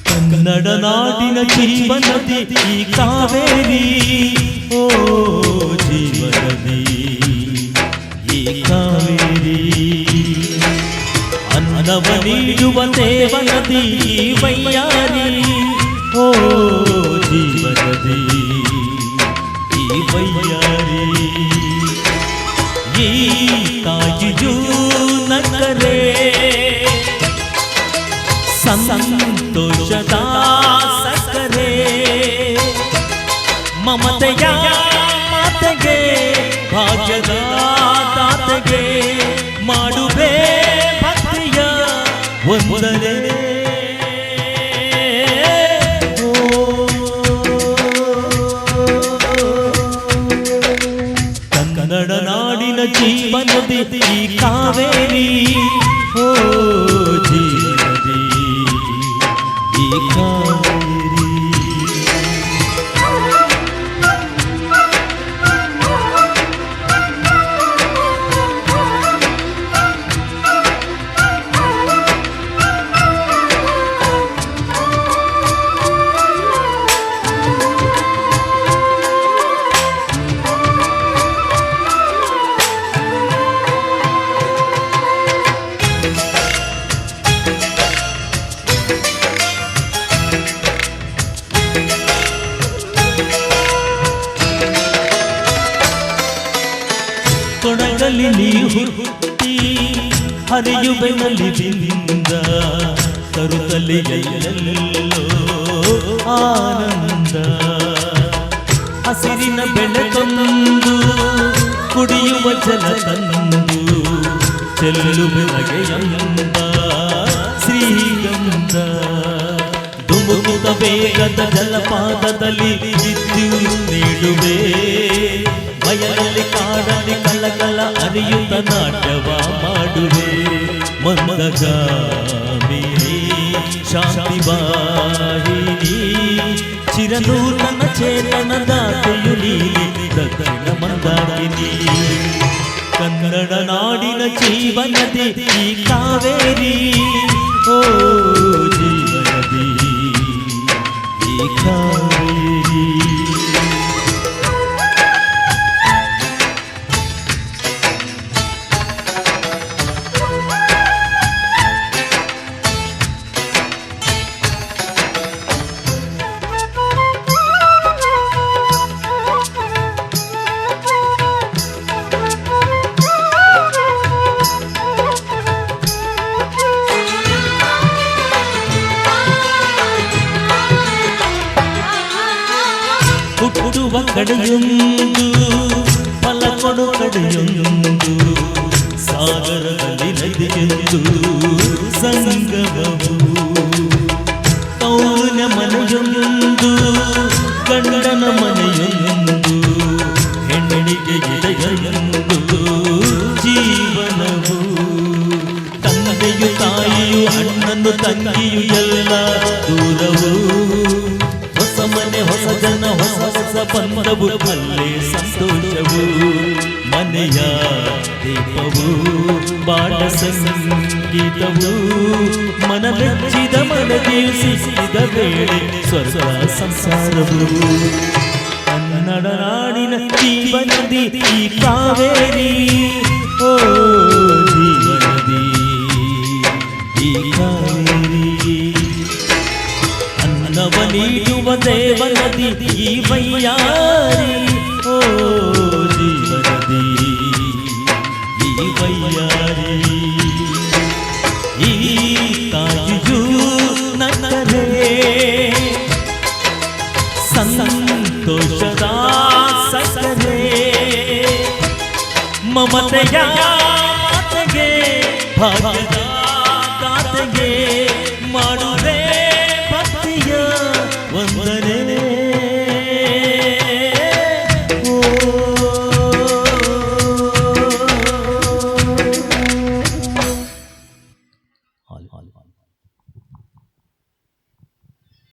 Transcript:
ಕನ್ನಡ ನಾಡಿನ ಜೀವನದಿ ಈ ಕಾವೇರಿ, ಓ ಜೀವನದಿ ಈ ಕಾವೇರಿ, ಅನ್ನವ ನೀಡುವ ದೇವನದಿ ವೈಯಾರಿ, ಓ ಜೀವನದಿ ಈ ವೈಯಾರಿ, ಈ ತಾಯಿಯೂ ನಕ್ಕರೆ ಸಂತೋಷದ ಸಕ್ಕರೆ, ಮಮತೆಯ ಮಾತೆಗೆ ಭಾಗ್ಯದ ತಾತೆಗೆ ಮಾಡುವೆ ಭಕ್ತಿಯ ವಂದನೆ. ಕನ್ನಡ ನಾಡಿನ ಜೀವನದಿ ಈ ಕಾವೇರಿ, ಓ ಜೀವನದಿ ಈ ಕಾವೇರಿ. ಕೊಡಗಲಿ ನೀ ಹುಟ್ಟಿ ಹರಿಯುವೆನಲ್ಲಿ ಬಿಂದ, ತರುತ್ತಲಿ ಎಲ್ಲೆಲ್ಲೋ ಆನಂದ, ಹಸಿರಿನ ಬೆಳೆ ತಂದು ಕುಡಿಯುವ ಜಲ ತಂದು ಚೆಲ್ಲುವೆ ನಗೆಯಂದ ಶ್ರೀಗಂಧ, ಧುಮುಕುತ ವೇಗದ ಜಲಪಾತದಲ್ಲಿ ವಿದ್ಯುತ್ ನೀಡುವೆ, ಬಯಲಲ್ಲಿ ಕಾಡಲ್ಲಿ ಕಲಕಲ ಅರಿಯುತ್ತ ನಾಟ್ಯವ ಮಾಡುವೆ, ಮಂದಗಾಮಿನಿ ಶಾಂತಿ ವಾಹಿನಿ, ಚಿರನೂತನ ಚೇತನ ದಾತೆಯು ನೀಲಿ ದಕ್ಷಿಣ ಮಂದಾಕಿನಿ. ಕನ್ನಡ ನಾಡಿನ ಜೀವನದಿ ಈ ಕಾವೇರಿ, ಓ ಜೀವನದಿ ಈ ಕಾವೇರಿ. ಹುಟ್ಟುವ ಕಡೆಯೊಂದು ಫಲ ಕೊಡು ಕಡೆಯೊಂದು, ಸಾಗರದಲ್ಲಿ ನದಿಯೊಂದು ಸಂಗಮವು, ಕೌನ ಮನೆಯೊಂದು ಗಂಡನ ಮನೆಯೊಂದು, ಹೆಣ್ಣಿಗೆ ಇದೆಯೊಂದು ಜೀವನವು, ತಂದೆಯು ತಾಯಿಯು ಅಣ್ಣನು ತಂಗಿಯು ಎಲ್ಲ ದೂರವು, ಹೊಸ ಮನೆ ಹೊಸ ಜನ ಹೊಸ ಹೊಸ ಬಂಧವು ಅಲ್ಲೇ ಸಂತೋಷವು, ಮನೆಯ ದೀಪವು ಬಾಳ ಸಂಗೀತವು, ಮನ ಮೆಚ್ಚಿದ ಮನದಿಯು ಸಿಕ್ಕಿದ ವೇಳೆ ಸ್ವರ್ಗ ಸಂಸಾರವು. ಕನ್ನಡ ನಾಡಿನ ಜೀವನದಿ ಈ ಕಾವೇರಿ, ಓ ಜೀವನದಿ ಈ ಕಾವೇರಿ, ಅನ್ನವ ನೀಡುವ ದೇವನದಿ ಈ ವೈಯಾರಿ, ಓ ಜೀವನದಿ ಈ ವೈಯಾರಿ. ಮಮತೆಯ ಮಾತೆಗೆ ಭಾಗ್ಯದ ದಾತೆಗೆ ಮಾಡುವೆ